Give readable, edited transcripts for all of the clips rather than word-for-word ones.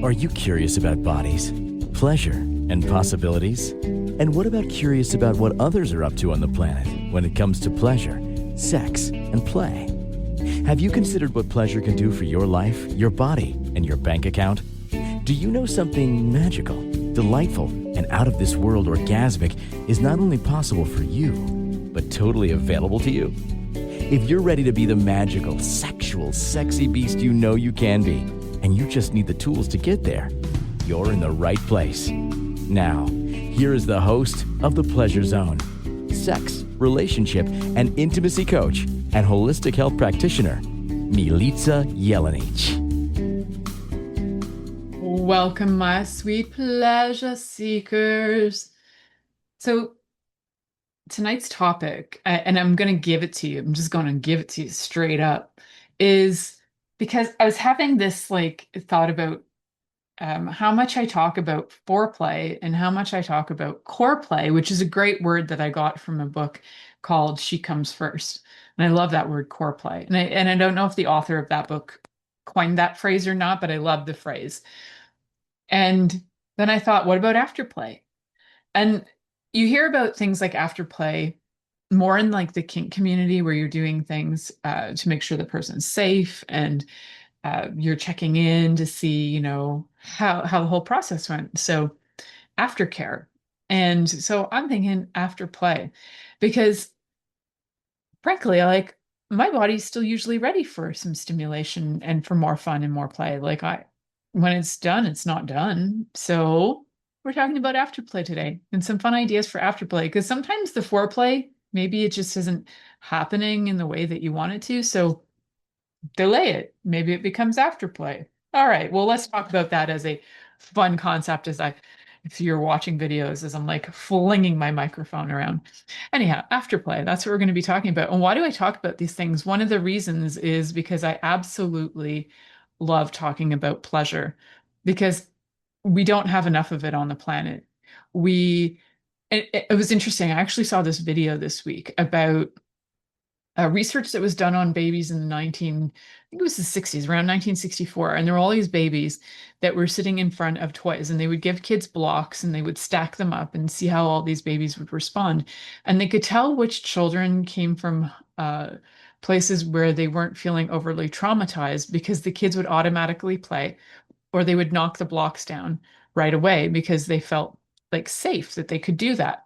Are you curious about bodies, pleasure, and possibilities? And what about curious about what others are up to on the planet when it comes to pleasure, sex, and play? Have you considered what pleasure can do for your life, your body, and your bank account? Do you know something magical, delightful, and out of this world orgasmic is not only possible for you, but totally available to you? If you're ready to be the magical, sexual, sexy beast you know you can be, and you just need the tools to get there, you're in the right place. Now, here is the host of The Pleasure Zone, sex, relationship, and intimacy coach and holistic health practitioner, Milica Jelenic. Welcome, my sweet pleasure seekers. So tonight's topic, and I'm going to give it to you, I'm just going to give it to you straight up, is because I was having this thought about how much I talk about foreplay and how much I talk about core play, which is a great word that I got from a book called She Comes First. And I love that word, core play. And I don't know if the author of that book coined that phrase or not, but I love the phrase. And then I thought, what about afterplay? And you hear about things like afterplay more in the kink community, where you're doing things to make sure the person's safe, and you're checking in to see, how the whole process went. So aftercare. And so I'm thinking afterplay, because frankly, my body's still usually ready for some stimulation and for more fun and more play. When it's done, it's not done. So we're talking about afterplay today and some fun ideas for afterplay, because sometimes the foreplay, maybe it just isn't happening in the way that you want it to. So delay it. Maybe it becomes afterplay. All right. Well, let's talk about that as a fun concept if you're watching videos, as I'm flinging my microphone around. Anyhow, afterplay, that's what we're going to be talking about. And why do I talk about these things? One of the reasons is because I absolutely love talking about pleasure, because we don't have enough of it on the planet. It was interesting. I actually saw this video this week about research that was done on babies in I think it was the 60s, around 1964. And there were all these babies that were sitting in front of toys, and they would give kids blocks and they would stack them up and see how all these babies would respond. And they could tell which children came from places where they weren't feeling overly traumatized, because the kids would automatically play, or they would knock the blocks down right away because they felt safe that they could do that.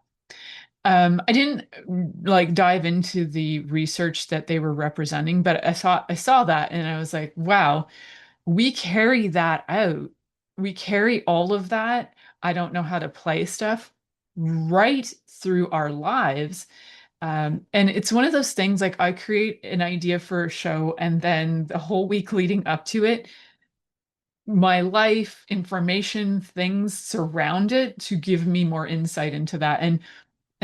I didn't dive into the research that they were representing, but I saw that and I was like, wow, we carry that out. We carry all of that. I don't know how to play stuff right through our lives. And it's one of those things, I create an idea for a show, and then the whole week leading up to it, my life, information, things surround it to give me more insight into that. And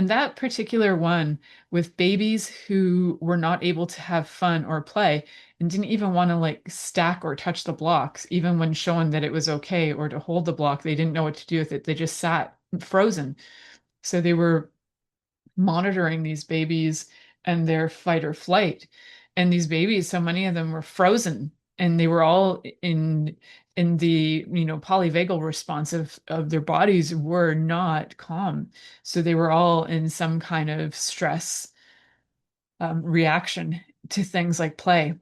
that particular one, with babies who were not able to have fun or play and didn't even want to stack or touch the blocks, even when shown that it was okay, or to hold the block, they didn't know what to do with it. They just sat frozen. So they were monitoring these babies and their fight or flight. And these babies, so many of them were frozen, and they were all in the polyvagal response of their bodies were not calm. So they were all in some kind of stress reaction to things like play.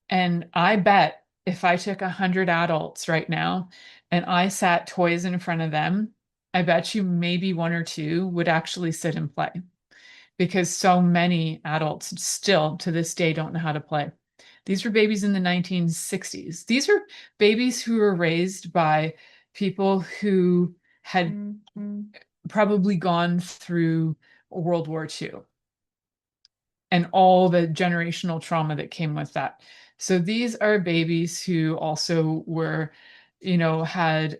And I bet if I took 100 adults right now and I sat toys in front of them, I bet you maybe one or two would actually sit and play, because so many adults still to this day don't know how to play. These were babies in the 1960s. These are babies who were raised by people who had probably gone through World War II and all the generational trauma that came with that. So these are babies who also were, had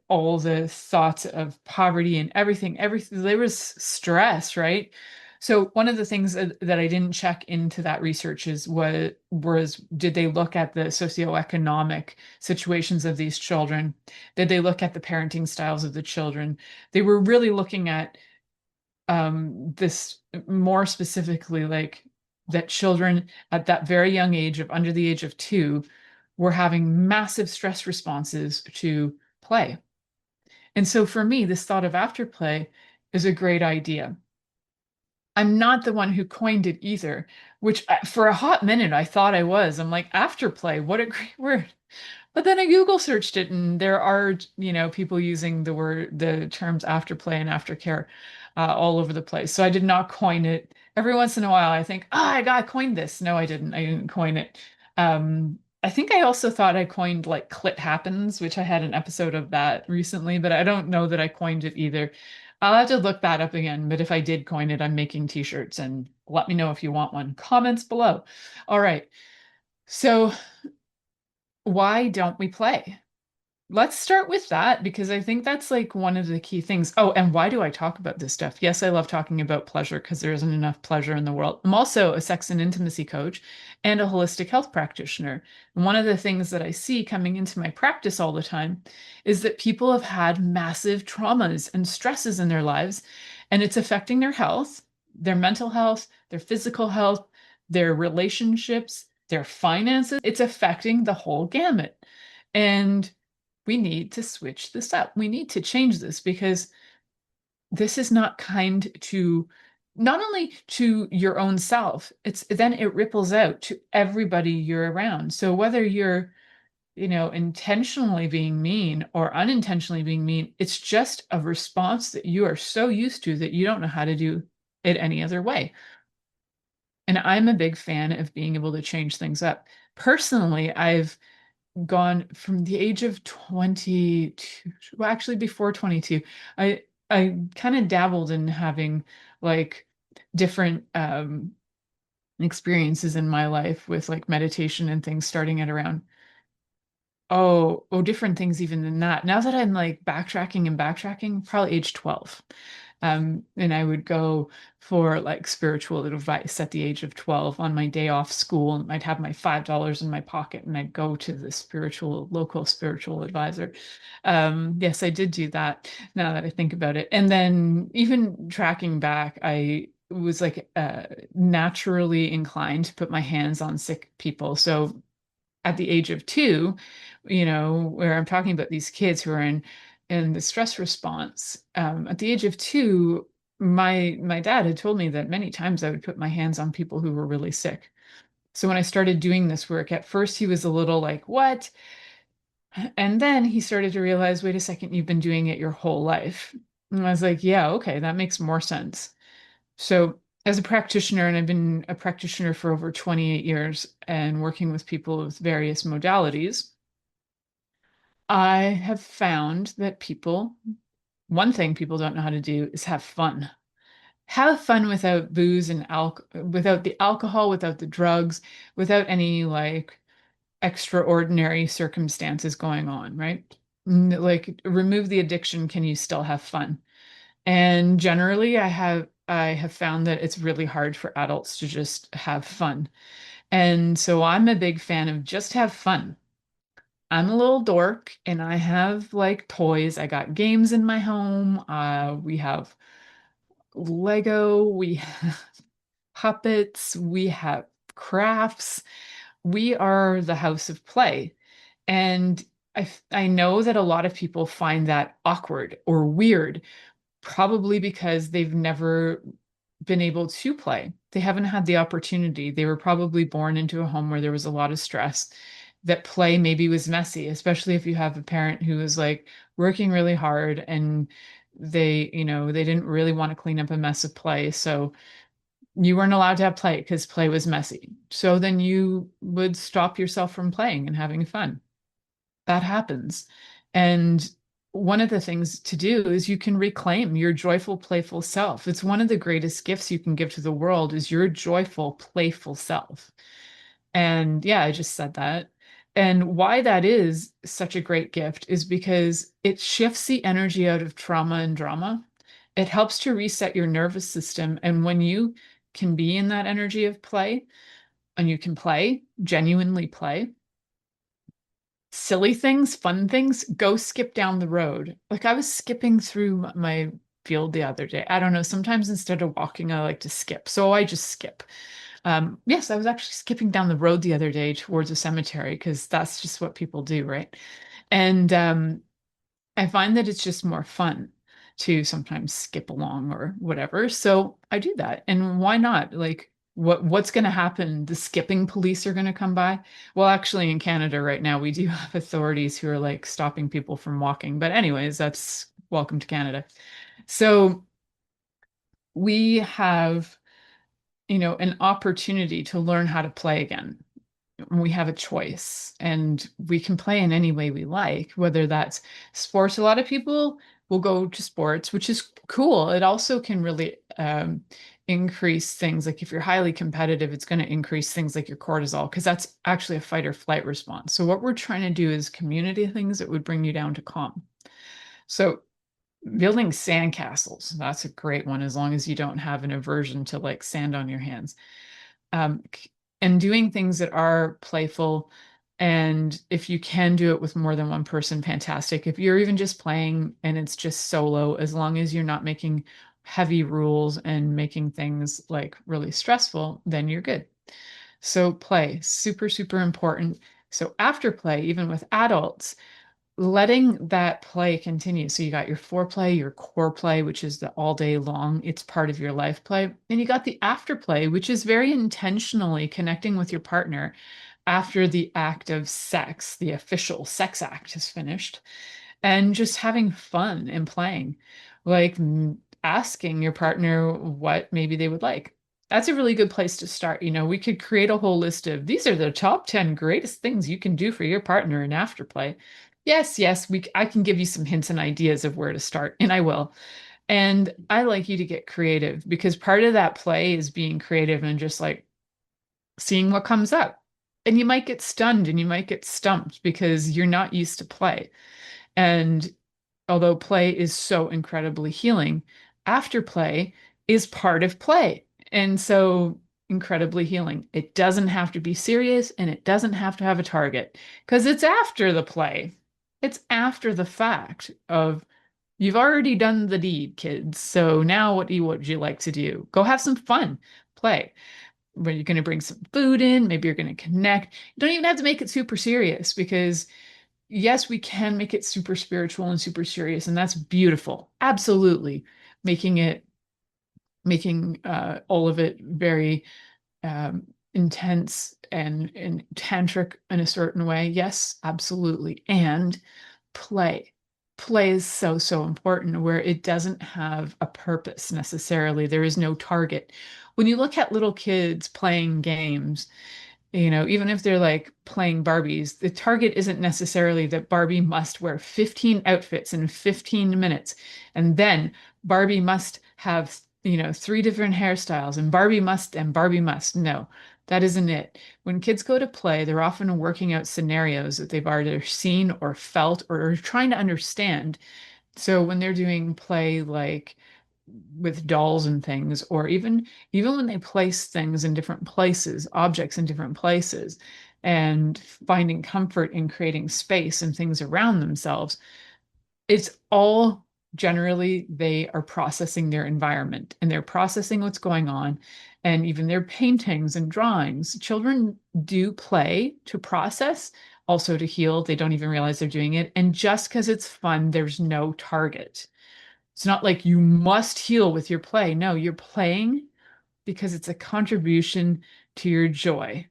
all the thoughts of poverty and everything. There was stress, right? So one of the things that I didn't check into that research is did they look at the socioeconomic situations of these children? Did they look at the parenting styles of the children? They were really looking at this more specifically, that children at that very young age, of under the age of 2, we're having massive stress responses to play. And so for me, this thought of afterplay is a great idea. I'm not the one who coined it either, which for a hot minute I thought I was. I'm like, afterplay, what a great word. But then I Google searched it, and there are, people using the terms afterplay and aftercare all over the place. So I did not coin it. Every once in a while, I think, I got coined this. No, I didn't. I didn't coin it. I think I also thought I coined like clit happens, which I had an episode of that recently, but I don't know that I coined it either. I'll have to look that up again. But if I did coin it, I'm making t-shirts, and let me know if you want one. Comments below. All right. So why don't we play? Let's start with that because I think that's like one of the key things. Oh, and why do I talk about this stuff? Yes, I love talking about pleasure because there isn't enough pleasure in the world. I'm also a sex and intimacy coach and a holistic health practitioner. And one of the things that I see coming into my practice all the time is that people have had massive traumas and stresses in their lives, and it's affecting their health, their mental health, their physical health, their relationships, their finances. It's affecting the whole gamut. And we need to switch this up. We need to change this because this is not kind to not only to your own self, it's then it ripples out to everybody you're around. So whether you're, intentionally being mean or unintentionally being mean, it's just a response that you are so used to that you don't know how to do it any other way. And I'm a big fan of being able to change things up. Personally, I've gone from the age of 22, well, actually before 22, I kind of dabbled in having like different experiences in my life with like meditation and things starting at around different things even than that. Now that I'm like backtracking, probably age 12. And I would go for like spiritual advice at the age of 12 on my day off school, and I'd have my $5 in my pocket and I'd go to the local spiritual advisor. Yes, I did do that now that I think about it. And then even tracking back, I was like naturally inclined to put my hands on sick people. So at the age of 2, where I'm talking about these kids who are in the stress response. At the age of 2, my dad had told me that many times I would put my hands on people who were really sick. So when I started doing this work, at first he was a little like, "What?" And then he started to realize, "Wait a second, you've been doing it your whole life." And I was like, "Yeah, okay, that makes more sense." So as a practitioner, and I've been a practitioner for over 28 years and working with people with various modalities, I have found that one thing people don't know how to do is have fun. Have fun without booze and without the alcohol, without the drugs, without any like extraordinary circumstances going on, right? Like remove the addiction, can you still have fun? And generally I have found that it's really hard for adults to just have fun. And so I'm a big fan of just have fun. I'm a little dork and I have like toys. I got games in my home. We have Lego, we have puppets, we have crafts. We are the house of play. And I know that a lot of people find that awkward or weird, probably because they've never been able to play. They haven't had the opportunity. They were probably born into a home where there was a lot of stress, that play maybe was messy, especially if you have a parent who is like working really hard and they didn't really want to clean up a mess of play. So you weren't allowed to have play because play was messy. So then you would stop yourself from playing and having fun. That happens. And one of the things to do is you can reclaim your joyful, playful self. It's one of the greatest gifts you can give to the world is your joyful, playful self. And yeah, I just said that. And why that is such a great gift is because it shifts the energy out of trauma and drama. It helps to reset your nervous system. And when you can be in that energy of play and you can play, genuinely play, silly things, fun things, go skip down the road. Like I was skipping through my field the other day. I don't know, sometimes instead of walking, I like to skip. So I just skip. Yes, I was actually skipping down the road the other day towards a cemetery because that's just what people do, right? And I find that it's just more fun to sometimes skip along or whatever. So I do that. And why not? Like what's going to happen? The skipping police are going to come by. Well, actually in Canada right now we do have authorities who are like stopping people from walking. But anyways, that's welcome to Canada. So we have, an opportunity to learn how to play again. We have a choice and we can play in any way we like, whether that's sports. A lot of people will go to sports, which is cool. It also can really increase things like if you're highly competitive, it's going to increase things like your cortisol because that's actually a fight or flight response. So what we're trying to do is community things that would bring you down to calm. So building sandcastles, that's a great one as long as you don't have an aversion to like sand on your hands. um, and doing things that are playful. And if you can do it with more than one person, fantastic. If you're even just playing and it's just solo, as long as you're not making heavy rules and making things like really stressful, then you're good. So play, super, super important. So after play, even with adults, letting that play continue. So you got your foreplay, your core play, which is the all day long, it's part of your life play. And you got the afterplay, which is very intentionally connecting with your partner after the act of sex, the official sex act is finished, and just having fun and playing, like asking your partner what maybe they would like. That's a really good place to start. We could create a whole list of these are the top 10 greatest things you can do for your partner in afterplay. Yes, yes, I can give you some hints and ideas of where to start, and I will. And I like you to get creative because part of that play is being creative and just like seeing what comes up. And you might get stunned and you might get stumped because you're not used to play. And although play is so incredibly healing, afterplay is part of play. And so incredibly healing. It doesn't have to be serious and it doesn't have to have a target because it's after the play. It's after the fact of you've already done the deed, kids. So now what would you like to do? Go have some fun, play. Where you're going to bring some food in, maybe you're going to connect. You don't even have to make it super serious because yes, we can make it super spiritual and super serious, and that's beautiful. Absolutely. Making all of it very intense and tantric in a certain way. Yes, absolutely. And play. Play is so, so important where it doesn't have a purpose necessarily. There is no target. When you look at little kids playing games, even if they're like playing Barbies, the target isn't necessarily that Barbie must wear 15 outfits in 15 minutes. And then Barbie must have, three different hairstyles and Barbie must. No, that isn't it. When kids go to play, they're often working out scenarios that they've either seen or felt or are trying to understand. So when they're doing play like with dolls and things, or even when they place things in different places, objects in different places, and finding comfort in creating space and things around themselves, it's all generally they are processing their environment and they're processing what's going on. And even their paintings and drawings, children do play to process, also to heal. They don't even realize they're doing it. And just because it's fun, there's no target. It's not like you must heal with your play. No, you're playing because it's a contribution to your joy.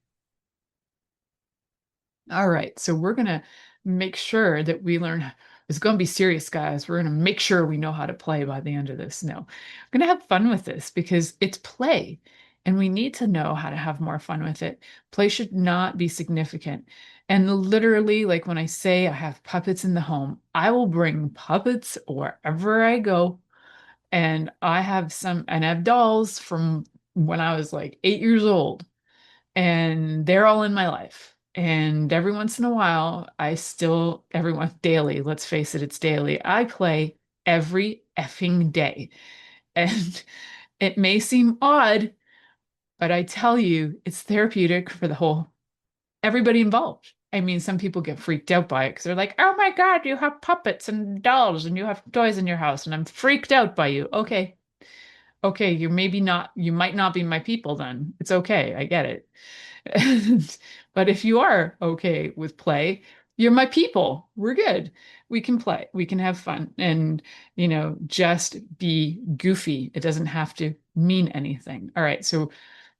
All right, so we're going to make sure that we learn. It's going to be serious, guys. We're going to make sure we know how to play by the end of this. No, we're going to have fun with this because it's play and we need to know how to have more fun with it. Play should not be significant. And literally, like when I say I have puppets in the home, I will bring puppets wherever I go. And I have dolls from when I was like 8 years old, and they're all in my life. And every once in a while, everyone daily, let's face it, it's daily. I play every effing day. And it may seem odd, but I tell you, it's therapeutic for everybody involved. I mean, some people get freaked out by it because they're like, oh my God, you have puppets and dolls and you have toys in your house, and I'm freaked out by you. Okay, Okay, you might not be my people then. It's okay. I get it. But if you are okay with play, you're my people. We're good. We can play. We can have fun and, just be goofy. It doesn't have to mean anything. All right. So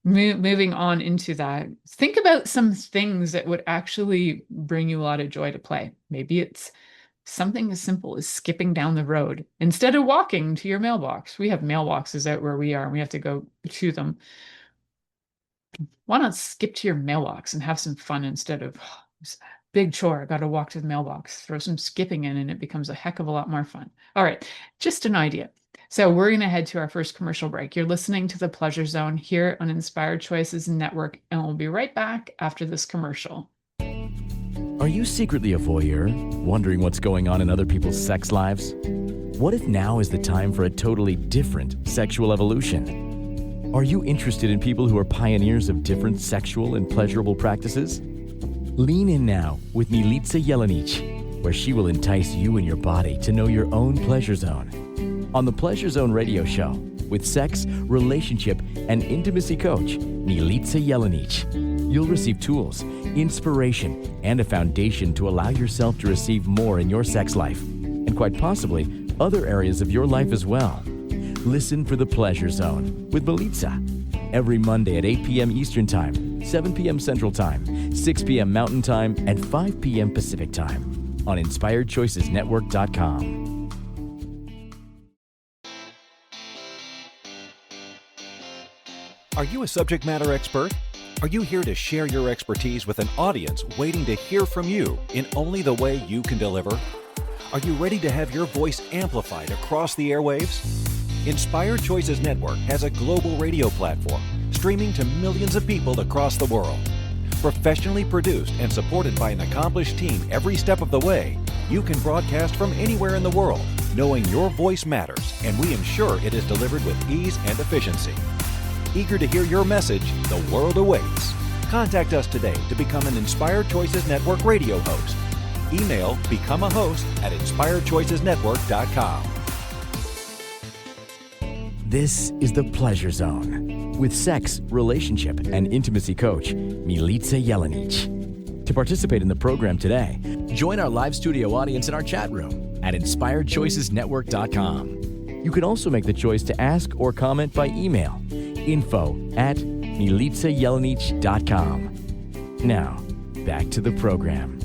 moving on into that, think about some things that would actually bring you a lot of joy to play. Maybe it's something as simple as skipping down the road instead of walking to your mailbox. We have mailboxes out where we are, and we have to go to them. Why not skip to your mailbox and have some fun instead of this big chore? I got to walk to the mailbox. Throw some skipping in, and it becomes a heck of a lot more fun. All right, just an idea. So we're going to head to our first commercial break. You're listening to The Pleasure Zone here on Inspired Choices Network, and we'll be right back after this commercial. Are you secretly a voyeur, wondering what's going on in other people's sex lives? What if now is the time for a totally different sexual evolution? Are you interested in people who are pioneers of different sexual and pleasurable practices? Lean in now with Milica Jelenic, where she will entice you and your body to know your own pleasure zone. On the Pleasure Zone radio show, with sex, relationship, and intimacy coach, Milica Jelenic, you'll receive tools, inspiration, and a foundation to allow yourself to receive more in your sex life, and quite possibly other areas of your life as well. Listen for The Pleasure Zone with Milica every Monday at 8 p.m. Eastern Time, 7 p.m. Central Time, 6 p.m. Mountain Time, and 5 p.m. Pacific Time on InspiredChoicesNetwork.com. Are you a subject matter expert? Are you here to share your expertise with an audience waiting to hear from you in only the way you can deliver? Are you ready to have your voice amplified across the airwaves? Inspired Choices Network has a global radio platform streaming to millions of people across the world. Professionally produced and supported by an accomplished team every step of the way, you can broadcast from anywhere in the world, knowing your voice matters, and we ensure it is delivered with ease and efficiency. Eager to hear your message, the world awaits. Contact us today to become an Inspired Choices Network radio host. Email become a host at inspiredchoicesnetwork.com. This is The Pleasure Zone with sex, relationship, and intimacy coach, Milica Jelenic. To participate in the program today, join our live studio audience in our chat room at inspiredchoicesnetwork.com. You can also make the choice to ask or comment by email, info@milicajelenic.com. Now, back to the program.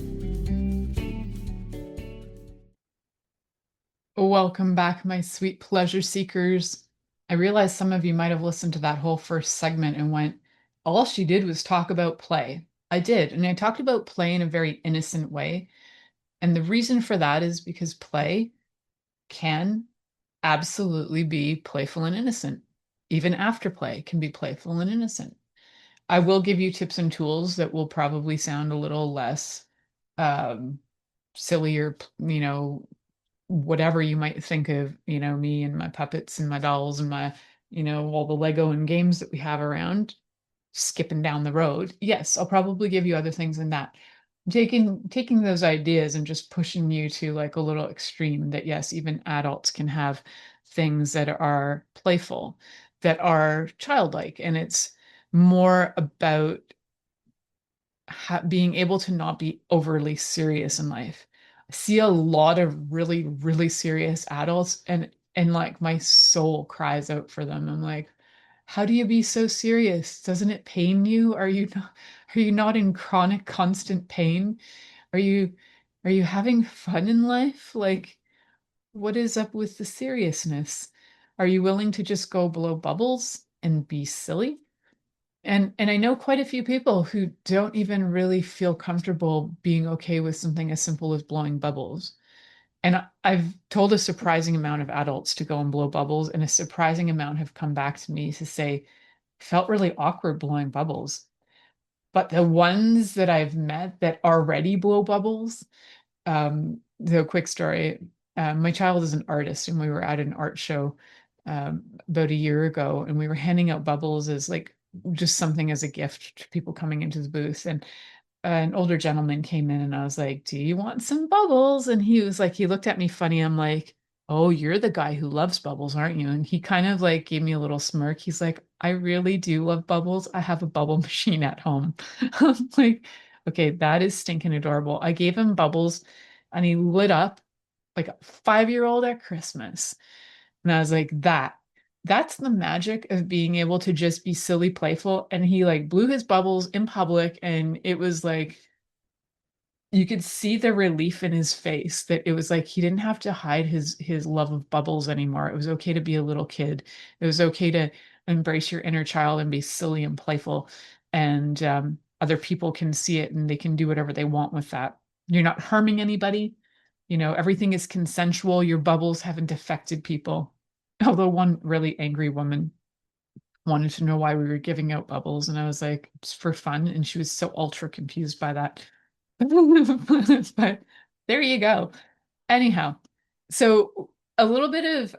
Welcome back, my sweet pleasure seekers. I realize some of you might have listened to that whole first segment and went, all she did was talk about play. I did, and I talked about play in a very innocent way. And the reason for that is because play can absolutely be playful and innocent. Even afterplay can be playful and innocent. I will give you tips and tools that will probably sound a little less silly or, whatever you might think of, me and my puppets and my dolls and my, all the Lego and games that we have around skipping down the road. Yes, I'll probably give you other things than that. Taking those ideas and just pushing you to like a little extreme that yes, even adults can have things that are playful, that are childlike, and it's more about being able to not be overly serious in life. I see a lot of really, really serious adults, and like my soul cries out for them. I'm like, how do you be so serious? Doesn't it pain you? Are you not in chronic, constant pain? Are you having fun in life? Like, what is up with the seriousness? Are you willing to just go blow bubbles and be silly? And I know quite a few people who don't even really feel comfortable being okay with something as simple as blowing bubbles. And I've told a surprising amount of adults to go and blow bubbles, and a surprising amount have come back to me to say, felt really awkward blowing bubbles. But the ones that I've met that already blow bubbles, the quick story, my child is an artist, and we were at an art show about a year ago, and we were handing out bubbles as like just something as a gift to people coming into the booth. And an older gentleman came in, and I was like, do you want some bubbles? And he was like, he looked at me funny. I'm like, oh, you're the guy who loves bubbles, aren't you? And he kind of like gave me a little smirk. He's like, I really do love bubbles. I have a bubble machine at home. I'm like, okay, that is stinking adorable. I gave him bubbles and he lit up like a 5-year-old at Christmas. And I was like, that's the magic of being able to just be silly, playful. And he like blew his bubbles in public, and it was like you could see the relief in his face that it was like he didn't have to hide his love of bubbles anymore. It was okay to be a little kid. It was okay to embrace your inner child and be silly and playful. And other people can see it and they can do whatever they want with that. You're not harming anybody. Everything is consensual. Your bubbles haven't affected people. Although one really angry woman wanted to know why we were giving out bubbles, and I was like, it's for fun, and she was so ultra confused by that. But there you go. Anyhow, so a little bit of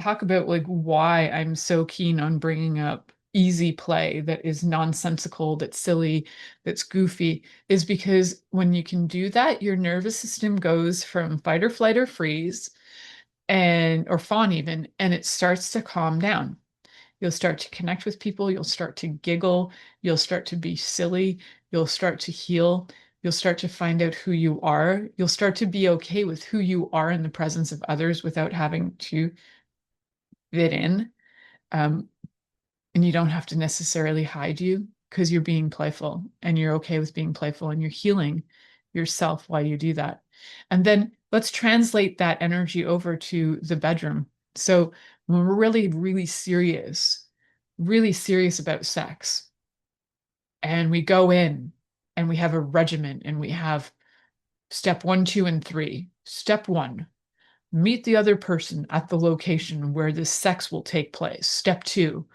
talk about like why I'm so keen on bringing up easy play that is nonsensical, that's silly, that's goofy, is because when you can do that, your nervous system goes from fight or flight or freeze or fawn even, and it starts to calm down. You'll start to connect with people. You'll start to giggle. You'll start to be silly. You'll start to heal. You'll start to find out who you are. You'll start to be okay with who you are in the presence of others without having to fit in. And you don't have to necessarily hide you because you're being playful and you're okay with being playful and you're healing yourself while you do that. And then let's translate that energy over to the bedroom. So when we're really, really serious about sex, and we go in and we have a regimen and we have step 1, 2, and 3. Step 1, meet the other person at the location where this sex will take place. Step 2,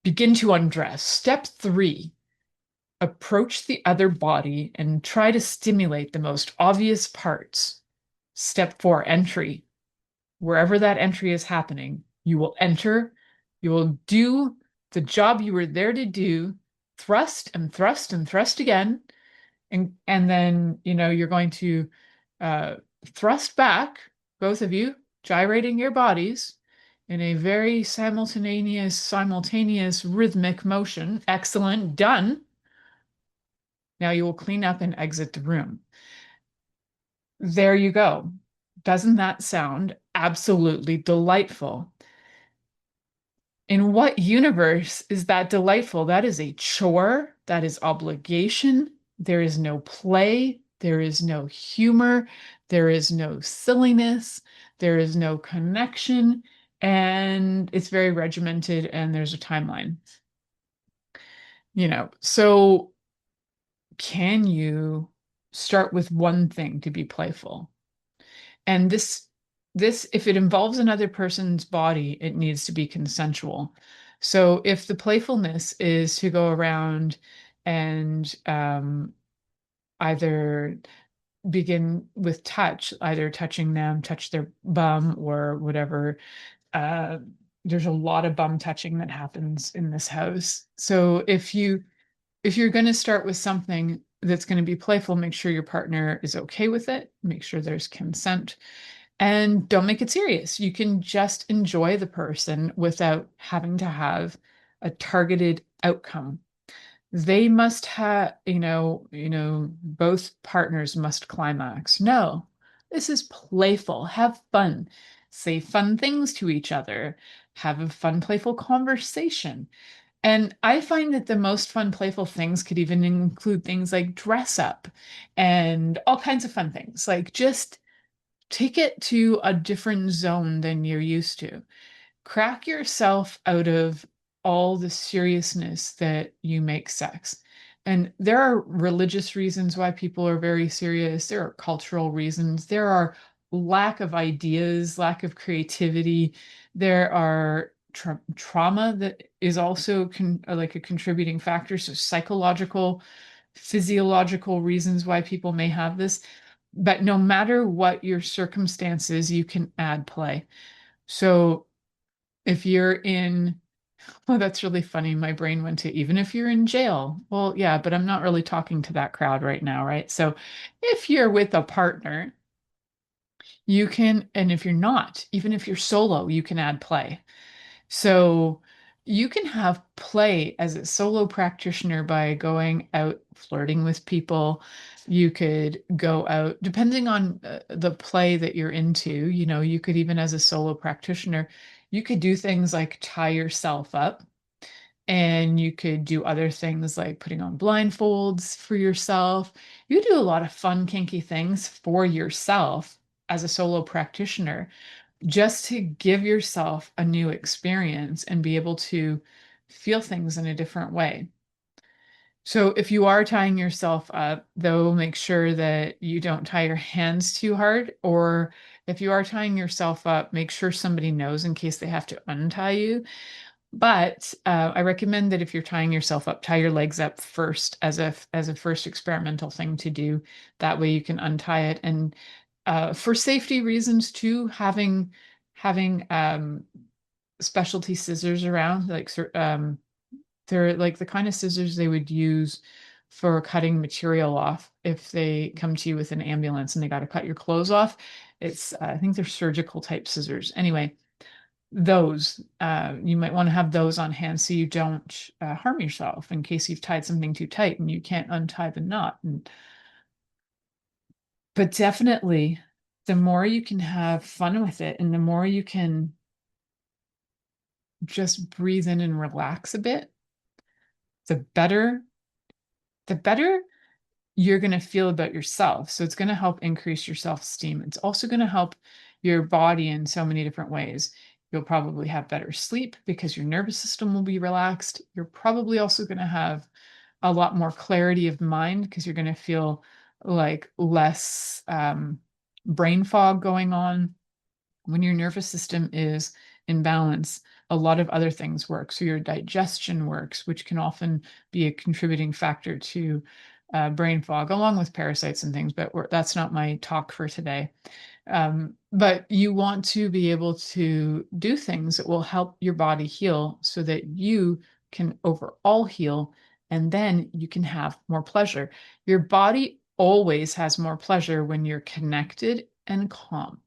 begin to undress. Step 3, approach the other body and try to stimulate the most obvious parts. Step 4, entry. Wherever that entry is happening, you will enter, you will do the job you were there to do, thrust and thrust and thrust again. And then, you're going to thrust back, both of you, gyrating your bodies in a very simultaneous rhythmic motion. Excellent, done. Now you will clean up and exit the room. There you go. Doesn't that sound absolutely delightful? In what universe is that delightful? That is a chore. That is obligation. There is no play. There is no humor. There is no silliness. There is no connection. And it's very regimented and there's a timeline. So can you start with one thing to be playful? And this, if it involves another person's body, it needs to be consensual. So if the playfulness is to go around and either begin with touch, either touching them, touch their bum or whatever. There's a lot of bum touching that happens in this house. So if you're going to start with something that's going to be playful, make sure your partner is okay with it. Make sure there's consent. And don't make it serious. You can just enjoy the person without having to have a targeted outcome. They must have, both partners must climax. No, this is playful. Have fun. Say fun things to each other. Have a fun, playful conversation. And I find that the most fun, playful things could even include things like dress up and all kinds of fun things. Like just take it to a different zone than you're used to. Crack yourself out of all the seriousness that you make sex. And there are religious reasons why people are very serious. There are cultural reasons. There are lack of ideas, lack of creativity. There are trauma that is also like a contributing factor. So psychological, physiological reasons why people may have this. But no matter what your circumstances, you can add play. So if you're in, oh, that's really funny. My brain went to even if you're in jail. Well, yeah, but I'm not really talking to that crowd right now, right? So if you're with a partner You can, and if you're not, even if you're solo, you can add play. So you can have play as a solo practitioner by going out flirting with people. You could go out, depending on the play that you're into, you could even as a solo practitioner, you could do things like tie yourself up. And you could do other things like putting on blindfolds for yourself. You do a lot of fun, kinky things for yourself as a solo practitioner just to give yourself a new experience and be able to feel things in a different way. So if you are tying yourself up, though, make sure that you don't tie your hands too hard. Or if you are tying yourself up, make sure somebody knows in case they have to untie you. But I recommend that if you're tying yourself up, tie your legs up first as a first experimental thing to do. That way you can untie it. And for safety reasons too, having specialty scissors around, like they're like the kind of scissors they would use for cutting material off if they come to you with an ambulance and they got to cut your clothes off. It's I think they're surgical type scissors. Anyway, those you might want to have those on hand so you don't harm yourself in case you've tied something too tight and you can't untie the knot. But definitely, the more you can have fun with it and the more you can just breathe in and relax a bit, the better the better you're going to feel about yourself. So it's going to help increase your self-esteem. It's also going to help your body in so many different ways. You'll probably have better sleep because your nervous system will be relaxed. You're probably also going to have a lot more clarity of mind because you're going to feel like less brain fog going on. When your nervous system is in balance, a lot of other things work. So your digestion works, which can often be a contributing factor to brain fog, along with parasites and things, but that's not my talk for today. But you want to be able to do things that will help your body heal so that you can overall heal, and then you can have more pleasure. Your body always has more pleasure when you're connected and calm.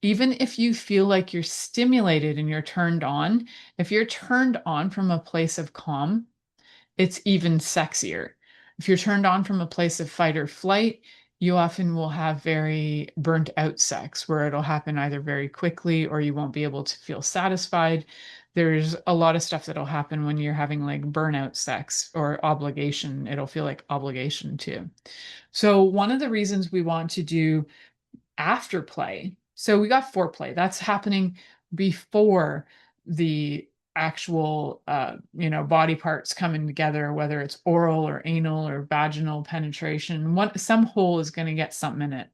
Even if you feel like you're stimulated and you're turned on, if you're turned on from a place of calm, it's even sexier. If you're turned on from a place of fight or flight, you often will have very burnt out sex where it'll happen either very quickly or you won't be able to feel satisfied. There's a lot of stuff that'll happen when you're having like burnout sex or obligation. It'll feel like obligation too. So, one of the reasons we want to do afterplay. So we got foreplay. That's happening before the actual body parts coming together, whether it's oral or anal or vaginal penetration. Some hole is going to get something in it.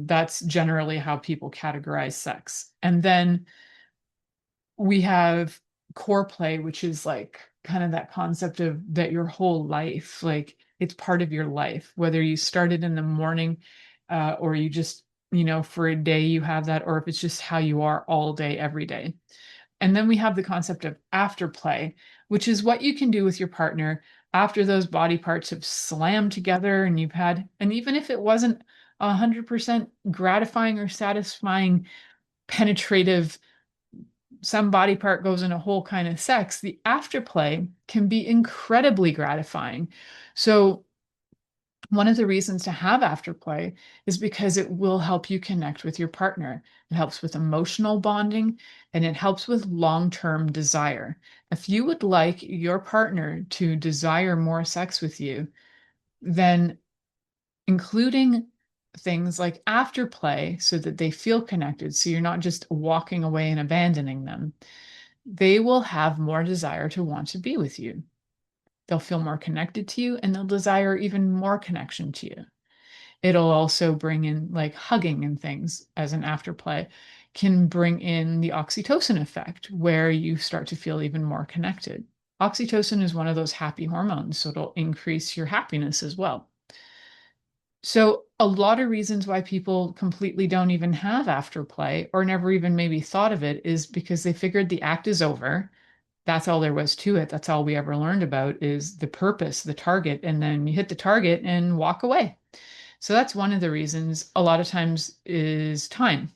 That's generally how people categorize sex. And then we have core play, which is like kind of that concept of that your whole life, like it's part of your life, whether you started in the morning or you just, for a day you have that, or if it's just how you are all day, every day. And then we have the concept of afterplay, which is what you can do with your partner after those body parts have slammed together and and even if it wasn't 100% gratifying or satisfying, penetrative, some body part goes in a whole kind of sex, the afterplay can be incredibly gratifying. So one of the reasons to have afterplay is because it will help you connect with your partner. It helps with emotional bonding and it helps with long-term desire. If you would like your partner to desire more sex with you, then including things like afterplay so that they feel connected, so you're not just walking away and abandoning them, they will have more desire to want to be with you. They'll feel more connected to you and they'll desire even more connection to you. It'll also bring in like hugging and things as an afterplay can bring in the oxytocin effect where you start to feel even more connected. Oxytocin is one of those happy hormones, so it'll increase your happiness as well. So a lot of reasons why people completely don't even have afterplay or never even maybe thought of it is because they figured the act is over. That's all there was to it. That's all we ever learned about is the purpose, the target, and then you hit the target and walk away. So that's one of the reasons. A lot of times is time.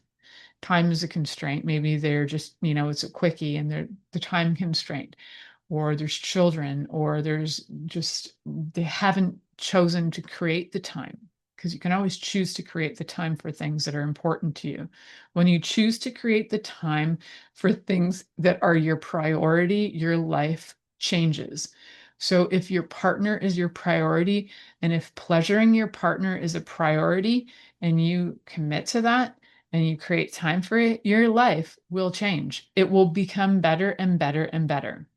Time is a constraint. Maybe they're just, it's a quickie and they're the time constraint, or there's children, or there's just, they haven't chosen to create the time, because you can always choose to create the time for things that are important to you. When you choose to create the time for things that are your priority, your life changes. So if your partner is your priority, and if pleasuring your partner is a priority, and you commit to that, and you create time for it, your life will change. It will become better and better and better.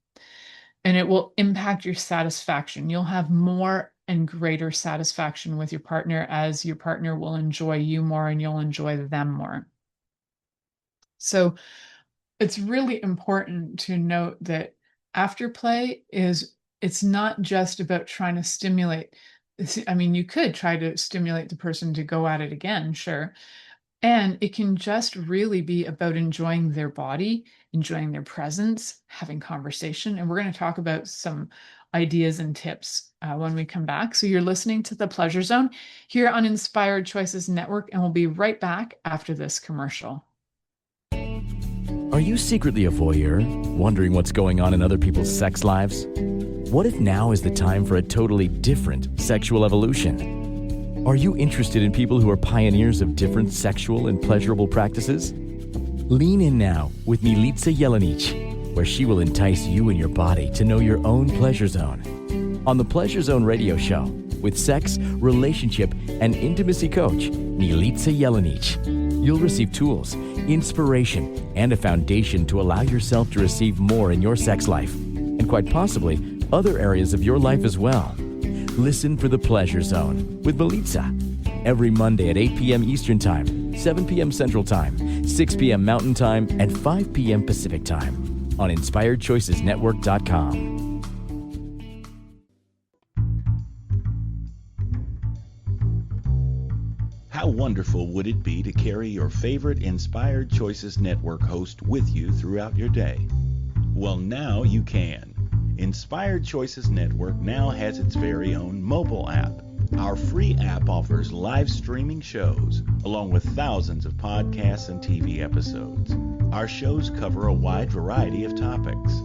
And it will impact your satisfaction. You'll have more and greater satisfaction with your partner, as your partner will enjoy you more and you'll enjoy them more. So it's really important to note that afterplay it's not just about trying to stimulate. I mean, you could try to stimulate the person to go at it again, sure. And it can just really be about enjoying their body, enjoying their presence, having conversation. And we're going to talk about some ideas and tips when we come back. So you're listening to The Pleasure Zone here on Inspired Choices Network, and we'll be right back after this commercial. Are you secretly a voyeur, wondering what's going on in other people's sex lives? What if now is the time for a totally different sexual evolution? Are you interested in people who are pioneers of different sexual and pleasurable practices? Lean in now with Milica Jelenic, where she will entice you and your body to know your own pleasure zone. On the Pleasure Zone radio show, with sex, relationship, and intimacy coach, Milica Jelenic, you'll receive tools, inspiration, and a foundation to allow yourself to receive more in your sex life, and quite possibly other areas of your life as well. Listen for The Pleasure Zone with Milica every Monday at 8 p.m. Eastern Time, 7 p.m. Central Time, 6 p.m. Mountain Time, and 5 p.m. Pacific Time on InspiredChoicesNetwork.com. How wonderful would it be to carry your favorite Inspired Choices Network host with you throughout your day? Well, now you can. Inspired Choices Network now has its very own mobile app. Our free app offers live streaming shows, along with thousands of podcasts and TV episodes. Our shows cover a wide variety of topics.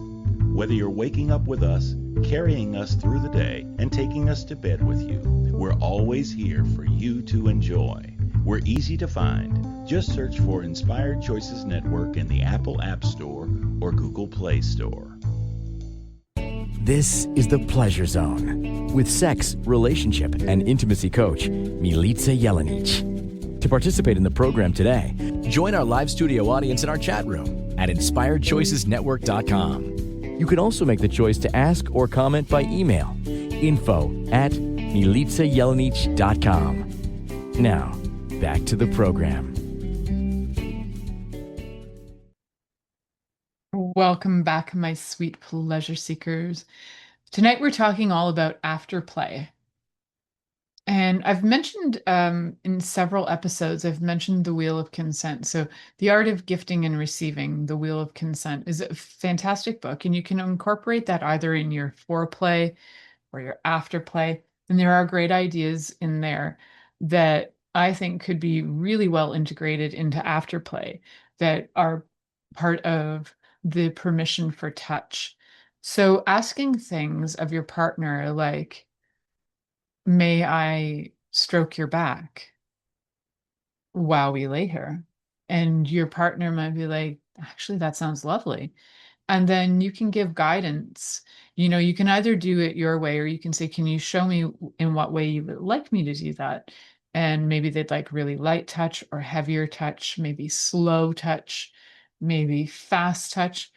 Whether you're waking up with us, carrying us through the day, and taking us to bed with you, we're always here for you to enjoy. We're easy to find. Just search for Inspired Choices Network in the Apple App Store or Google Play Store. This is The Pleasure Zone with sex, relationship, and intimacy coach, Milica Jelenic. To participate in the program today, join our live studio audience in our chat room at InspiredChoicesNetwork.com. You can also make the choice to ask or comment by email, info@MilicaJelenic.com. Now, back to the program. Welcome back, my sweet pleasure seekers. Tonight we're talking all about afterplay. And I've mentioned in several episodes, I've mentioned the Wheel of Consent. So The Art of Gifting and Receiving, The Wheel of Consent, is a fantastic book. And you can incorporate that either in your foreplay or your afterplay. And there are great ideas in there that I think could be really well integrated into afterplay that are part of the permission for touch. So asking things of your partner like, may I stroke your back while we lay here? And your partner might be like, actually, that sounds lovely. And then you can give guidance. You can either do it your way, or you can say, can you show me in what way you would like me to do that? And maybe they'd like really light touch or heavier touch, maybe slow touch, maybe fast touch.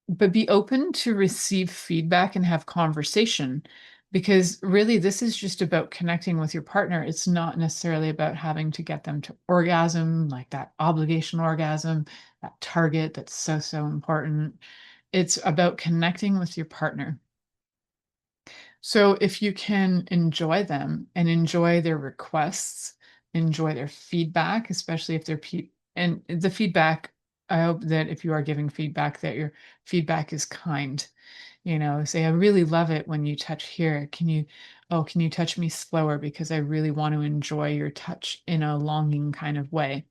But be open to receive feedback and have conversation, because really this is just about connecting with your partner. It's not necessarily about having to get them to orgasm, like that obligation orgasm, that target that's so, so important. It's about connecting with your partner. So if you can enjoy them and enjoy their requests, enjoy their feedback, especially if they're and the feedback, I hope that if you are giving feedback, that your feedback is kind. Say, I really love it when you touch here. Can you touch me slower because I really want to enjoy your touch in a longing kind of way.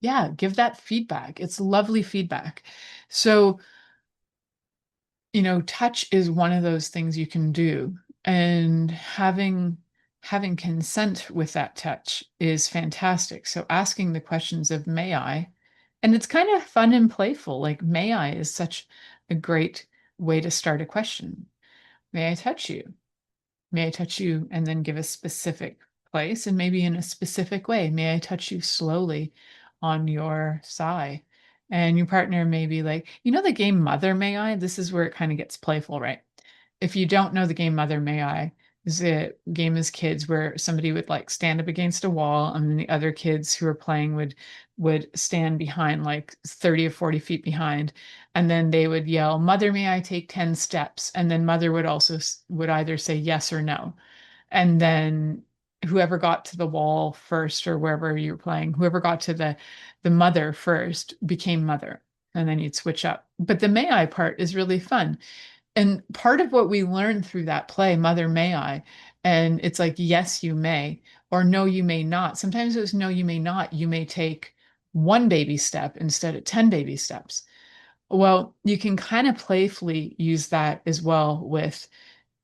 Yeah, give that feedback. It's lovely feedback. So, touch is one of those things you can do. And having consent with that touch is fantastic. So asking the questions of may I, and it's kind of fun and playful. Like may I is such a great way to start a question. May I touch you? May I touch you? And then give a specific place and maybe in a specific way. May I touch you slowly on your thigh? And your partner may be like, the game Mother May I? This is where it kind of gets playful, right? If you don't know the game Mother May I, is a game as kids where somebody would like stand up against a wall and then the other kids who are playing would stand behind like 30 or 40 feet behind, and then they would yell, Mother, may I take 10 steps? And then mother would either say yes or no. And then whoever got to the wall first, or wherever you're playing, whoever got to the mother first became mother. And then you'd switch up. But the may I part is really fun. And part of what we learned through that play, Mother May I, and it's like, yes, you may, or no, you may not. Sometimes it was no, you may not. You may take one baby step instead of 10 baby steps. Well, you can kind of playfully use that as well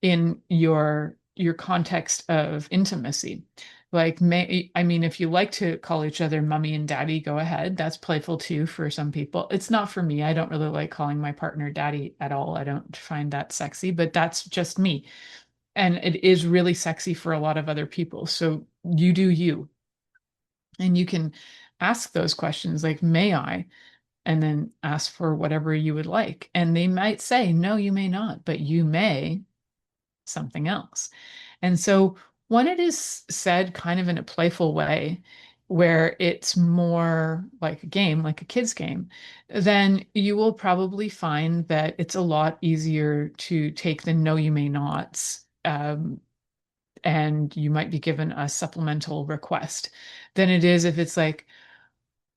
in your context of intimacy. Like if you like to call each other mommy and daddy, go ahead. That's playful too for some people. It's not for me. I don't really like calling my partner daddy at all. I don't find that sexy, but that's just me. And it is really sexy for a lot of other people. So you do you. And you can ask those questions like, may I? And then ask for whatever you would like. And they might say, no, you may not, but you may something else. And so when it is said kind of in a playful way, where it's more like a game, like a kid's game, then you will probably find that it's a lot easier to take the no, you may nots. And you might be given a supplemental request than it is if it's like,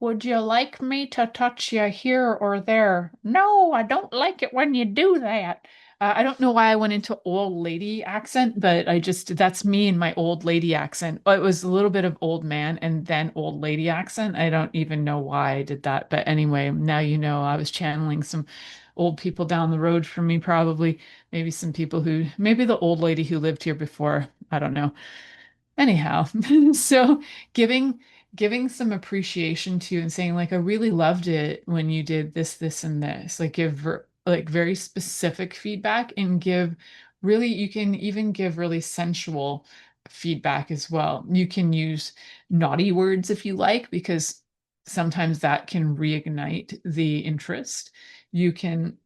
would you like me to touch you here or there? No, I don't like it when you do that. I don't know why I went into old lady accent, but that's me and my old lady accent. It was a little bit of old man and then old lady accent. I don't even know why I did that. But anyway, now you know I was channeling some old people down the road from me, probably. Maybe some people maybe the old lady who lived here before. I don't know. Anyhow, so giving some appreciation to and saying like, I really loved it when you did this, this, and this. Like like very specific feedback, and you can even give really sensual feedback as well. You can use naughty words if you like, because sometimes that can reignite the interest. You can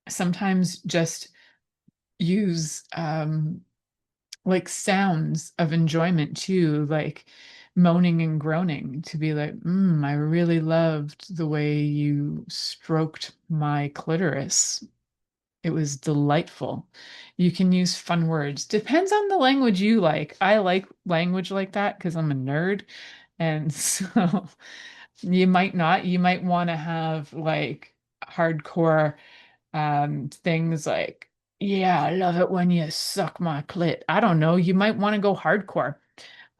sometimes just use like sounds of enjoyment too, like moaning and groaning, to be like, I really loved the way you stroked my clitoris. It was delightful. You can use fun words. Depends on the language you like. I like language like that because I'm a nerd. And so you might not. You might want to have like hardcore things like, yeah, I love it when you suck my clit. I don't know. You might want to go hardcore.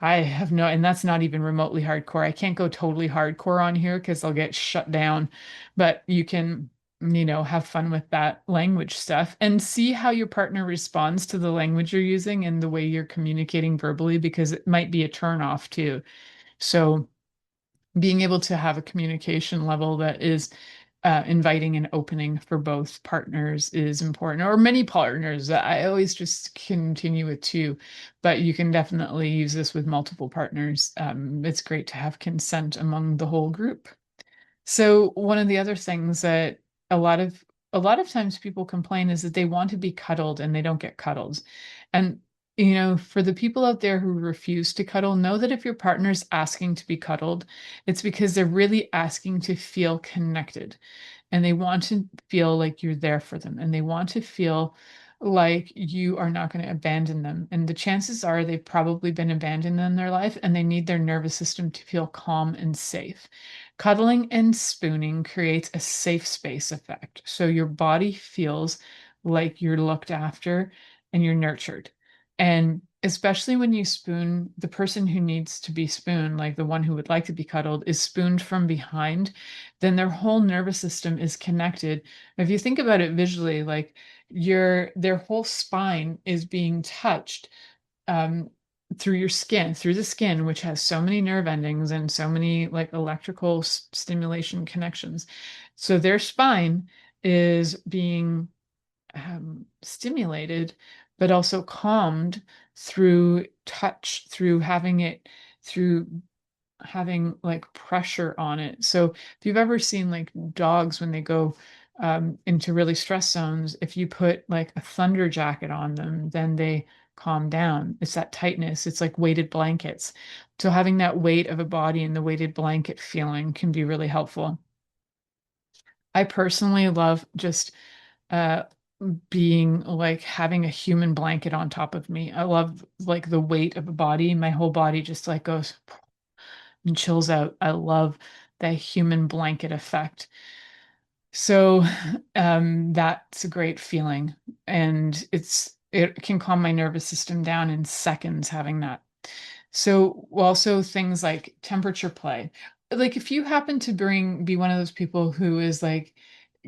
I have no, and that's not even remotely hardcore. I can't go totally hardcore on here because I'll get shut down. But you can, have fun with that language stuff and see how your partner responds to the language you're using and the way you're communicating verbally, because it might be a turn off too. So being able to have a communication level that is inviting and opening for both partners is important, or many partners. I always just continue with two, but you can definitely use this with multiple partners. It's great to have consent among the whole group. So one of the other things that a lot of times people complain is that they want to be cuddled and they don't get cuddled. And for the people out there who refuse to cuddle, know that if your partner's asking to be cuddled, it's because they're really asking to feel connected, and they want to feel like you're there for them, and they want to feel like you are not going to abandon them. And the chances are they've probably been abandoned in their life and they need their nervous system to feel calm and safe. Cuddling and spooning creates a safe space effect. So your body feels like you're looked after and you're nurtured. And especially when you spoon, the person who needs to be spooned, like the one who would like to be cuddled, is spooned from behind, then their whole nervous system is connected. If you think about it visually, like their whole spine is being touched um, through your skin, through the skin, which has so many nerve endings and so many like electrical stimulation connections. So their spine is being stimulated, but also calmed through touch, through having like pressure on it. So if you've ever seen like dogs when they go into really stress zones, if you put like a thunder jacket on them, then they calm down. It's that tightness. It's like weighted blankets. So having that weight of a body and the weighted blanket feeling can be really helpful. I personally love just uh being like having a human blanket on top of me. I love like the weight of a body. My whole body just like goes and chills out. I love that human blanket effect. So that's a great feeling. And it can calm my nervous system down in seconds having that. So also things like temperature play. Like if you happen to be one of those people who is like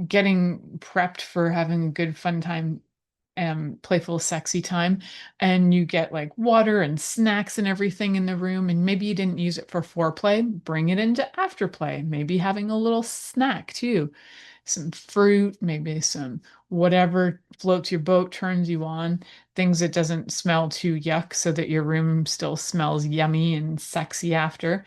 getting prepped for having a good fun time, playful sexy time, and you get like water and snacks and everything in the room, and maybe you didn't use it for foreplay, bring it into afterplay, maybe having a little snack too, some fruit, maybe some whatever floats your boat, turns you on, things that doesn't smell too yuck so that your room still smells yummy and sexy after.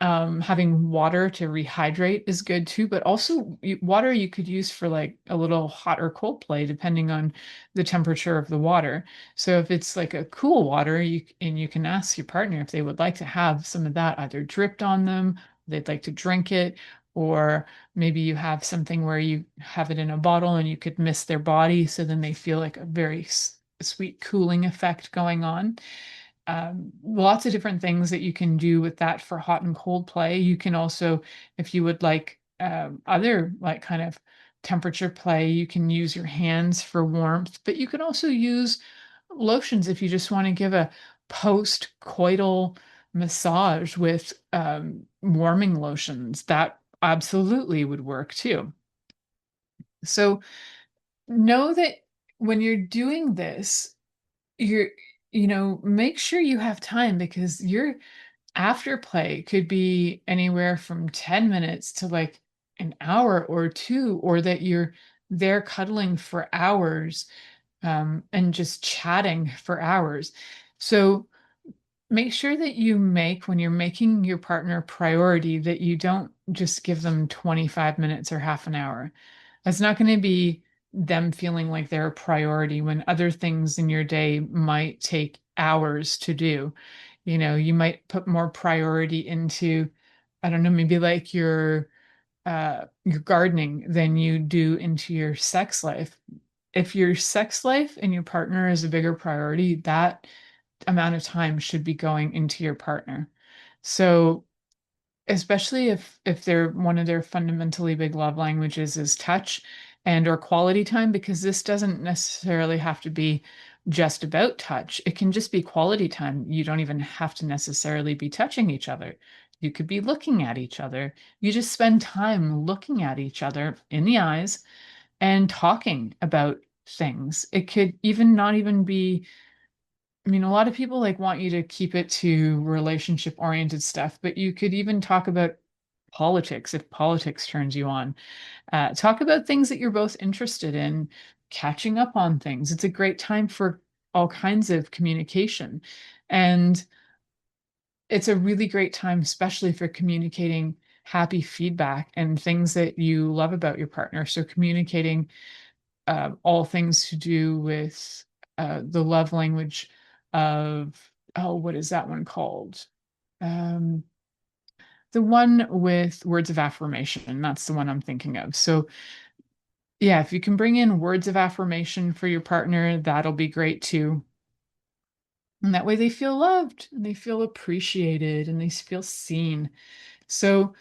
Having water to rehydrate is good too, but also water you could use for like a little hot or cold play depending on the temperature of the water. So if it's like a cool water, you can ask your partner if they would like to have some of that either dripped on them, they'd like to drink it, or maybe you have something where you have it in a bottle and you could mist their body so then they feel like a very sweet cooling effect going on. Lots of different things that you can do with that for hot and cold play. You can also, if you would like other like kind of temperature play, you can use your hands for warmth, but you can also use lotions if you just want to give a post-coital massage with warming lotions. That absolutely would work too. So know that when you're doing this, you're, make sure you have time because your afterplay could be anywhere from 10 minutes to like an hour or two, or that you're there cuddling for hours and just chatting for hours. So make sure that when you're making your partner a priority, that you don't just give them 25 minutes or half an hour. That's not going to be them feeling like they're a priority when other things in your day might take hours to do. You might put more priority into, I don't know, maybe like your gardening than you do into your sex life. If your sex life and your partner is a bigger priority, that amount of time should be going into your partner. So especially if they're one of their fundamentally big love languages is touch and or quality time, because this doesn't necessarily have to be just about touch. It can just be quality time. You don't even have to necessarily be touching each other. You could be looking at each other. You just spend time looking at each other in the eyes and talking about things. It could even not even be, I mean, a lot of people like want you to keep it to relationship oriented stuff, but you could even talk about politics if politics turns you on. Talk about things that you're both interested in, catching up on things. It's a great time for all kinds of communication. And it's a really great time, especially for communicating happy feedback and things that you love about your partner. So communicating all things to do with the love language of, oh, what is that one called? Um, the one with words of affirmation. That's the one I'm thinking of. So yeah, if you can bring in words of affirmation for your partner, that'll be great too. And that way they feel loved and they feel appreciated and they feel seen. So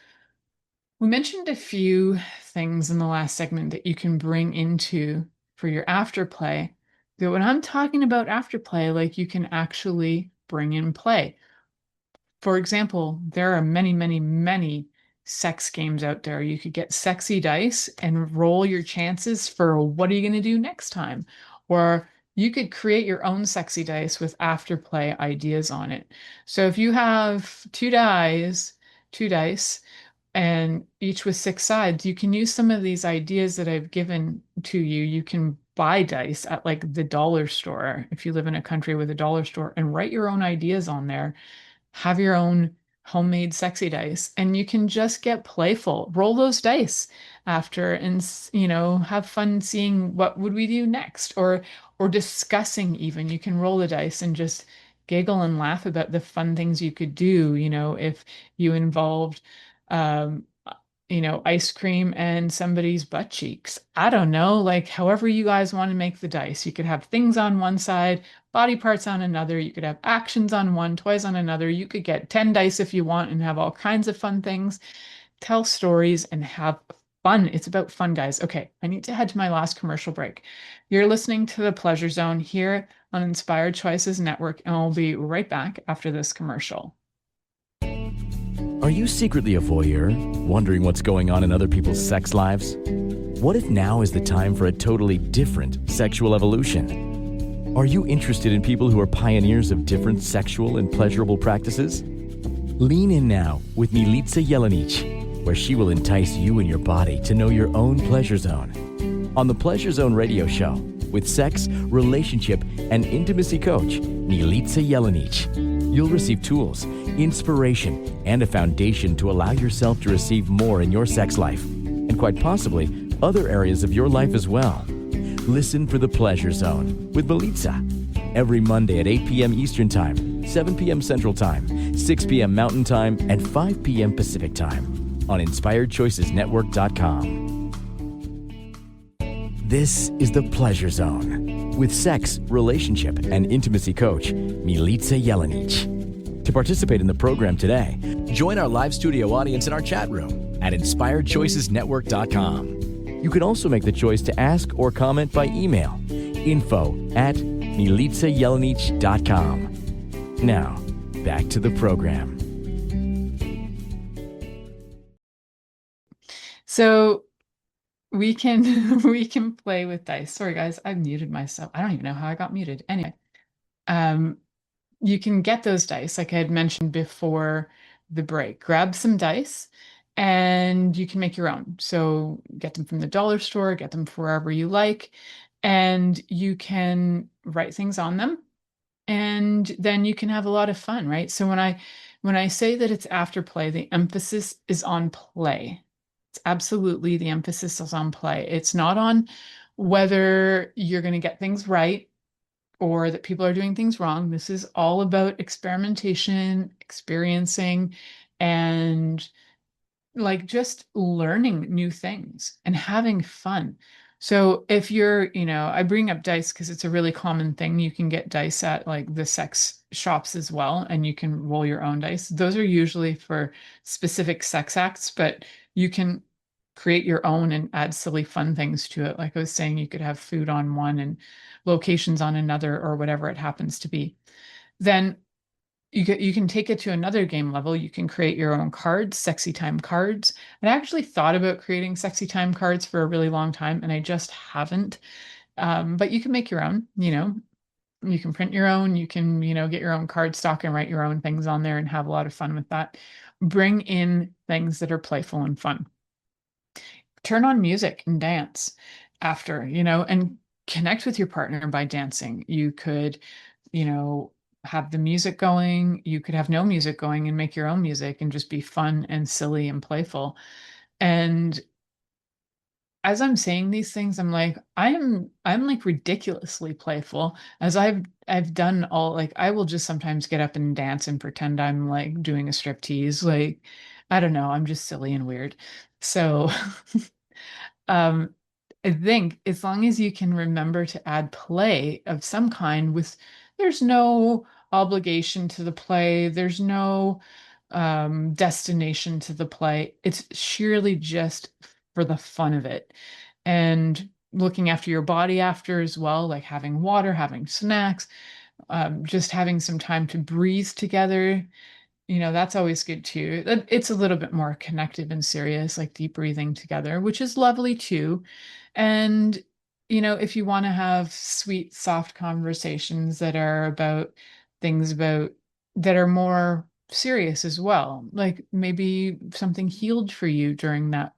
we mentioned a few things in the last segment that you can bring into for your afterplay. But when I'm talking about afterplay, like you can actually bring in play. For example, there are many, many, many sex games out there. You could get sexy dice and roll your chances for what are you going to do next time? Or you could create your own sexy dice with afterplay ideas on it. So if you have two dice, and each with six sides, you can use some of these ideas that I've given to you. You can buy dice at like the dollar store if you live in a country with a dollar store and write your own ideas on there. Have your own homemade sexy dice and you can just get playful. Roll those dice after and have fun seeing what would we do next or discussing even. You can roll the dice and just giggle and laugh about the fun things you could do, if you involved um ice cream and somebody's butt cheeks. I don't know, like however you guys want to make the dice. You could have things on one side, body parts on another. You could have actions on one, toys on another. You could get 10 dice if you want and have all kinds of fun things. Tell stories and have fun. It's about fun, guys. Okay, I need to head to my last commercial break. You're listening to The Pleasure Zone here on Inspired Choices Network, and we'll be right back after this commercial. Are you secretly a voyeur, wondering what's going on in other people's sex lives? What if now is the time for a totally different sexual evolution? Are you interested in people who are pioneers of different sexual and pleasurable practices? Lean in now with Milica Jelenic, where she will entice you and your body to know your own pleasure zone. On the Pleasure Zone radio show, with sex, relationship, and intimacy coach, Milica Jelenic, you'll receive tools, inspiration, and a foundation to allow yourself to receive more in your sex life, and quite possibly other areas of your life as well. Listen for The Pleasure Zone with Milica every Monday at 8 p.m. Eastern Time, 7 p.m. Central Time, 6 p.m. Mountain Time, and 5 p.m. Pacific Time on InspiredChoicesNetwork.com. This is The Pleasure Zone with sex, relationship, and intimacy coach, Milica Jelenic. To participate in the program today, join our live studio audience in our chat room at InspiredChoicesNetwork.com. You can also make the choice to ask or comment by email, info@milicajelenic.com. Now, back to the program. So we can we can play with dice. Sorry guys, I've muted myself. I don't even know how I got muted. Anyway, you can get those dice like I had mentioned before the break. Grab some dice and you can make your own. So get them from the dollar store, get them wherever you like, and you can write things on them and then you can have a lot of fun, right? So when I say that it's afterplay, the emphasis is on play. It's absolutely the emphasis is on play. It's not on whether you're going to get things right or that people are doing things wrong. This is all about experimentation, experiencing, and like just learning new things and having fun. So if you're, I bring up dice because it's a really common thing. You can get dice at like the sex shops as well, and you can roll your own dice. Those are usually for specific sex acts, but you can create your own and add silly fun things to it. Like I was saying, you could have food on one and locations on another or whatever it happens to be. Then you can take it to another game level. You can create your own cards, sexy time cards. And I actually thought about creating sexy time cards for a really long time, and I just haven't. But you can make your own, you can print your own, you can, get your own card stock and write your own things on there and have a lot of fun with that. Bring in things that are playful and fun. Turn on music and dance after, and connect with your partner by dancing. You could, have the music going. You could have no music going and make your own music and just be fun and silly and playful. And as I'm saying these things, I'm like, I'm like ridiculously playful as I've done all, like, I will just sometimes get up and dance and pretend I'm like doing a strip tease. Like, I don't know, I'm just silly and weird. So, um, I think as long as you can remember to add play of some kind with, there's no obligation to the play, there's no destination to the play. It's sheerly just for the fun of it. And looking after your body after as well, like having water, having snacks, just having some time to breathe together. That's always good too. It's a little bit more connected and serious, like deep breathing together, which is lovely too. And, if you want to have sweet, soft conversations that are about things about that are more serious as well, like maybe something healed for you during that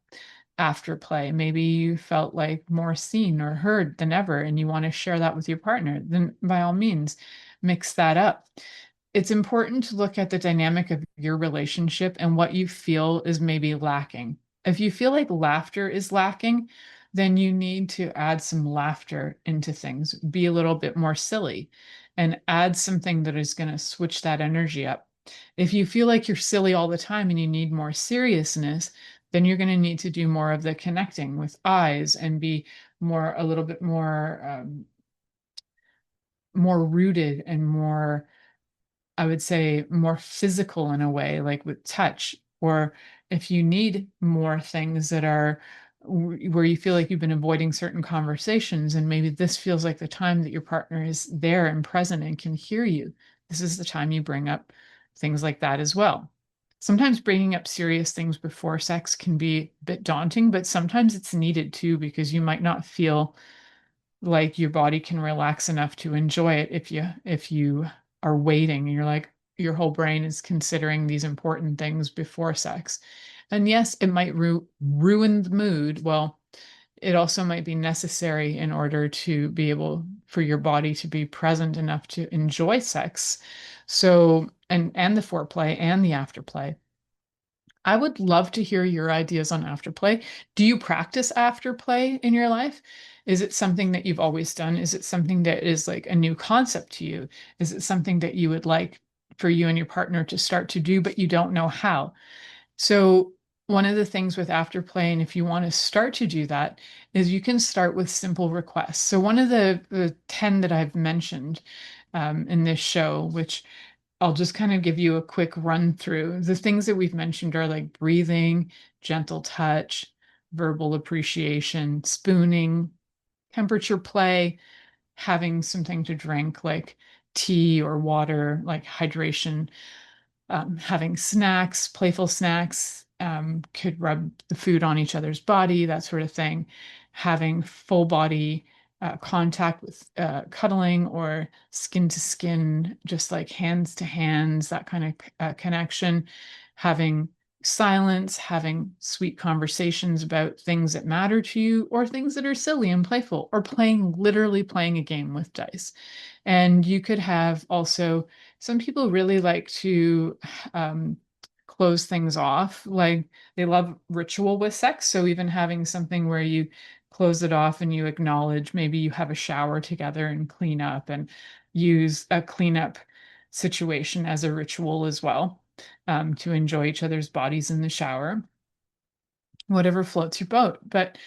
after play. Maybe you felt like more seen or heard than ever, and you want to share that with your partner, then by all means, mix that up. It's important to look at the dynamic of your relationship and what you feel is maybe lacking. If you feel like laughter is lacking, then you need to add some laughter into things, be a little bit more silly, and add something that is going to switch that energy up. If you feel like you're silly all the time and you need more seriousness, then you're going to need to do more of the connecting with eyes and be a little bit more rooted and more, I would say, more physical in a way, like with touch. Or if you need more things that are where you feel like you've been avoiding certain conversations, and maybe this feels like the time that your partner is there and present and can hear you, this is the time you bring up things like that as well. Sometimes bringing up serious things before sex can be a bit daunting, but sometimes it's needed too, because you might not feel like your body can relax enough to enjoy it if you are waiting and you're like, your whole brain is considering these important things before sex. And yes, it might ruin the mood. Well, it also might be necessary in order to be able for your body to be present enough to enjoy sex. So, and the foreplay and the afterplay. I would love to hear your ideas on afterplay. Do you practice afterplay in your life? Is it something that you've always done? Is it something that is like a new concept to you? Is it something that you would like for you and your partner to start to do, but you don't know how? So, one of the things with afterplay, and if you want to start to do that, is you can start with simple requests. So, one of the 10 that I've mentioned in this show, which I'll just kind of give you a quick run through. The things that we've mentioned are like breathing, gentle touch, verbal appreciation, spooning, temperature play, having something to drink like tea or water, like hydration, having snacks, playful snacks, could rub the food on each other's body, that sort of thing, having full body contact with cuddling or skin to skin, just like hands to hands, that kind of connection, having silence, having sweet conversations about things that matter to you or things that are silly and playful, or literally playing a game with dice. And you could have also, some people really like to close things off. Like they love ritual with sex. So even having something where you close it off and you acknowledge, maybe you have a shower together and clean up, and use a cleanup situation as a ritual as well, to enjoy each other's bodies in the shower, whatever floats your boat. But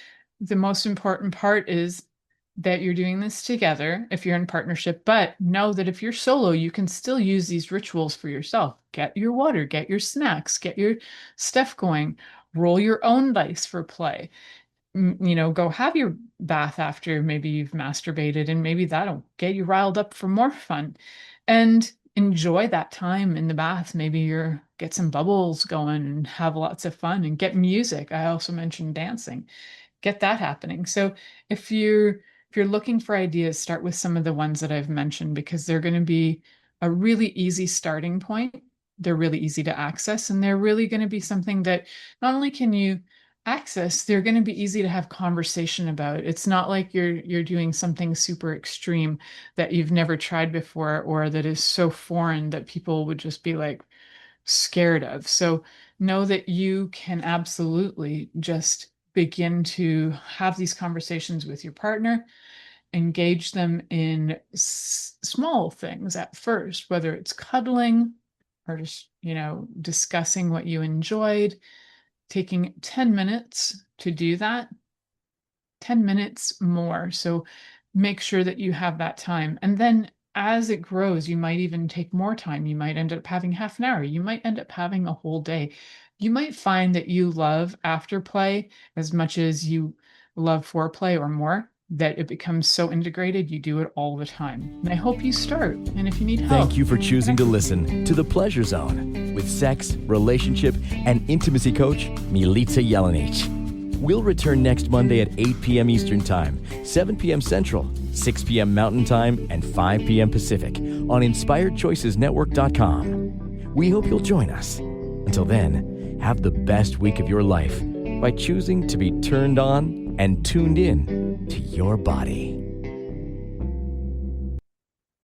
the most important part is that you're doing this together if you're in partnership, but know that if you're solo, you can still use these rituals for yourself. Get your water, get your snacks, get your stuff going, roll your own dice for play. Go have your bath after maybe you've masturbated, and maybe that'll get you riled up for more fun. And enjoy that time in the bath. Maybe get some bubbles going and have lots of fun, and get music. I also mentioned dancing. Get that happening. So if you're looking for ideas, start with some of the ones that I've mentioned, because they're going to be a really easy starting point. They're really easy to access, and they're really going to be something that not only can you access, they're going to be easy to have conversation about. It's not like you're doing something super extreme that you've never tried before, or that is so foreign that people would just be like scared of. So know that you can absolutely just begin to have these conversations with your partner, engage them in small things at first, whether it's cuddling or just, discussing what you enjoyed, taking 10 minutes to do that. 10 minutes more. So make sure that you have that time. And then as it grows, you might even take more time. You might end up having half an hour. You might end up having a whole day. You might find that you love afterplay as much as you love foreplay or more, that it becomes so integrated, you do it all the time. And I hope you start. And if you need help. Thank you for choosing to listen to The Pleasure Zone with sex, relationship, and intimacy coach, Milica Jelenic. We'll return next Monday at 8 p.m. Eastern Time, 7 p.m. Central, 6 p.m. Mountain Time, and 5 p.m. Pacific on InspiredChoicesNetwork.com. We hope you'll join us. Until then, have the best week of your life by choosing to be turned on and tuned in to your body.